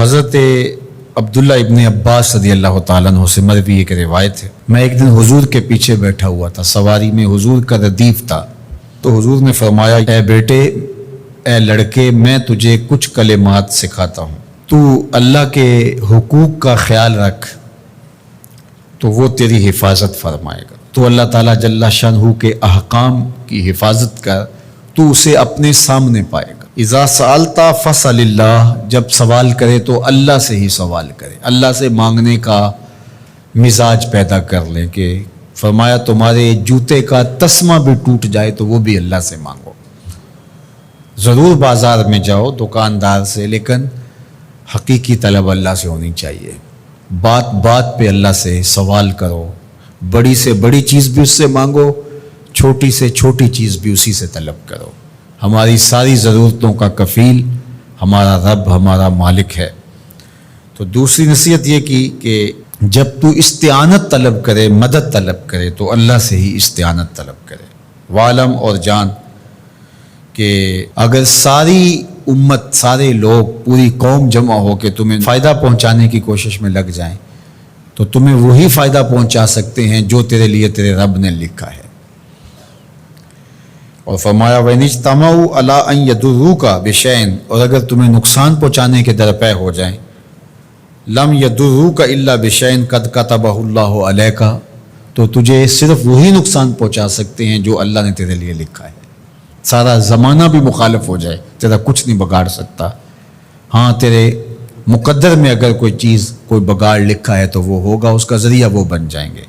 حضرت عبداللہ ابن عباس رضی اللہ تعالیٰ عنہ سے مروی ایک روایت ہے، میں ایک دن حضور کے پیچھے بیٹھا ہوا تھا، سواری میں حضور کا ردیف تھا، تو حضور نے فرمایا، اے بیٹے، اے لڑکے، میں تجھے کچھ کلمات سکھاتا ہوں، تو اللہ کے حقوق کا خیال رکھ تو وہ تیری حفاظت فرمائے گا۔ تو اللہ تعالیٰ جل شانہ کے احکام کی حفاظت کر، تو اسے اپنے سامنے پائے گا۔ اذا سألت فسأل اللہ، جب سوال کرے تو اللہ سے ہی سوال کرے، اللہ سے مانگنے کا مزاج پیدا کر لیں کہ فرمایا تمہارے جوتے کا تسمہ بھی ٹوٹ جائے تو وہ بھی اللہ سے مانگو۔ ضرور بازار میں جاؤ دکاندار سے، لیکن حقیقی طلب اللہ سے ہونی چاہیے۔ بات بات پہ اللہ سے سوال کرو، بڑی سے بڑی چیز بھی اس سے مانگو، چھوٹی سے چھوٹی چیز بھی اسی سے طلب کرو۔ ہماری ساری ضرورتوں کا کفیل ہمارا رب، ہمارا مالک ہے۔ تو دوسری نصیحت یہ کی کہ جب تو استعانت طلب کرے، مدد طلب کرے تو اللہ سے ہی استعانت طلب کرے۔ وعلم، اور جان کہ اگر ساری امت، سارے لوگ، پوری قوم جمع ہو کے تمہیں فائدہ پہنچانے کی کوشش میں لگ جائیں تو تمہیں وہی فائدہ پہنچا سکتے ہیں جو تیرے لیے تیرے رب نے لکھا ہے۔ اور فرمایا وَإِنِ اجْتَمَعُوا عَلَىٰ أَن يَضُرُّوكَ بِشَيْءٍ، اور اگر تمہیں نقصان پہنچانے کے درپے ہو جائیں، لَمْ يَضُرُّوكَ إِلَّا بِشَيْءٍ قَدْ كَتَبَهُ اللَّهُ عَلَيْكَ، تو تجھے صرف وہی نقصان پہنچا سکتے ہیں جو اللہ نے تیرے لیے لکھا ہے۔ سارا زمانہ بھی مخالف ہو جائے، تیرا کچھ نہیں بگاڑ سکتا۔ ہاں، تیرے مقدر میں اگر کوئی چیز، کوئی بگاڑ لکھا ہے تو وہ ہوگا، اس کا ذریعہ وہ بن جائیں گے۔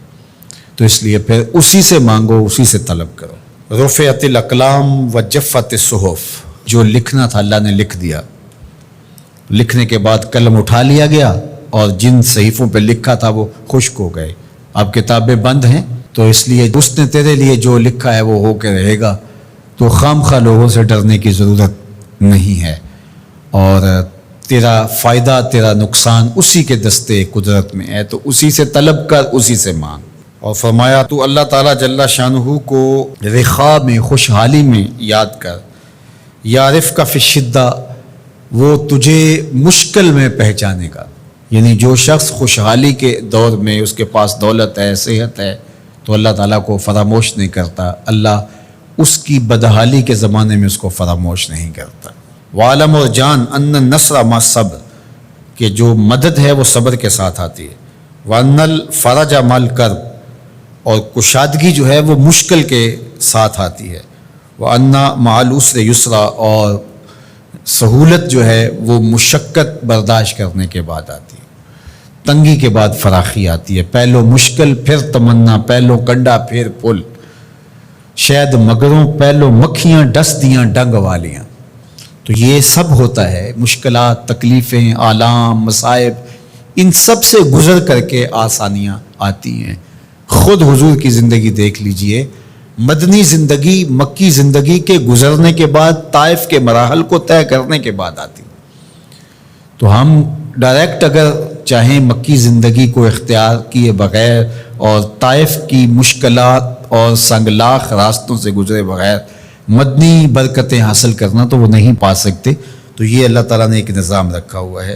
تو اس لیے پھر اسی سے مانگو، اسی سے طلب کرو۔ رفعت الاقلام وجفت الصحف، جو لکھنا تھا اللہ نے لکھ دیا، لکھنے کے بعد قلم اٹھا لیا گیا اور جن صحیفوں پہ لکھا تھا وہ خشک ہو گئے، اب کتابیں بند ہیں، تو اس لیے اس نے تیرے لیے جو لکھا ہے وہ ہو کے رہے گا، تو خام خواہ لوگوں سے ڈرنے کی ضرورت نہیں ہے، اور تیرا فائدہ، تیرا نقصان اسی کے دستے قدرت میں ہے، تو اسی سے طلب کر، اسی سے مانگ۔ اور فرمایا تو اللہ تعالیٰ جل شانہ کو رخاء میں، خوشحالی میں یاد کر، یعرفک فی الشدہ، وہ تجھے مشکل میں پہچانے گا۔ یعنی جو شخص خوشحالی کے دور میں اس کے پاس دولت ہے، صحت ہے، تو اللہ تعالیٰ کو فراموش نہیں کرتا، اللہ اس کی بدحالی کے زمانے میں اس کو فراموش نہیں کرتا۔ وعلم، اور جان، ان النصر مع الصبر، کہ جو مدد ہے وہ صبر کے ساتھ آتی ہے۔ وان الفرج مع الکرب، اور کشادگی جو ہے وہ مشکل کے ساتھ آتی ہے۔ وَأَنَّ مَعَ الْعُسْرِ يُسْرًا، اور سہولت جو ہے وہ مشقت برداشت کرنے کے بعد آتی ہے، تنگی کے بعد فراخی آتی ہے، پہلو مشکل پھر تمنا، پہلو کنڈا پھر پل، شاید مگروں پہلو مکھیاں ڈس دیاں ڈنگ والیاں۔ تو یہ سب ہوتا ہے، مشکلات، تکلیفیں، آلام، مصائب، ان سب سے گزر کر کے آسانیاں آتی ہیں۔ خود حضور کی زندگی دیکھ لیجئے، مدنی زندگی مکی زندگی کے گزرنے کے بعد، طائف کے مراحل کو طے کرنے کے بعد آتی۔ تو ہم ڈائریکٹ اگر چاہیں مکی زندگی کو اختیار کیے بغیر اور طائف کی مشکلات اور سنگلاخ راستوں سے گزرے بغیر مدنی برکتیں حاصل کرنا، تو وہ نہیں پا سکتے۔ تو یہ اللہ تعالیٰ نے ایک نظام رکھا ہوا ہے۔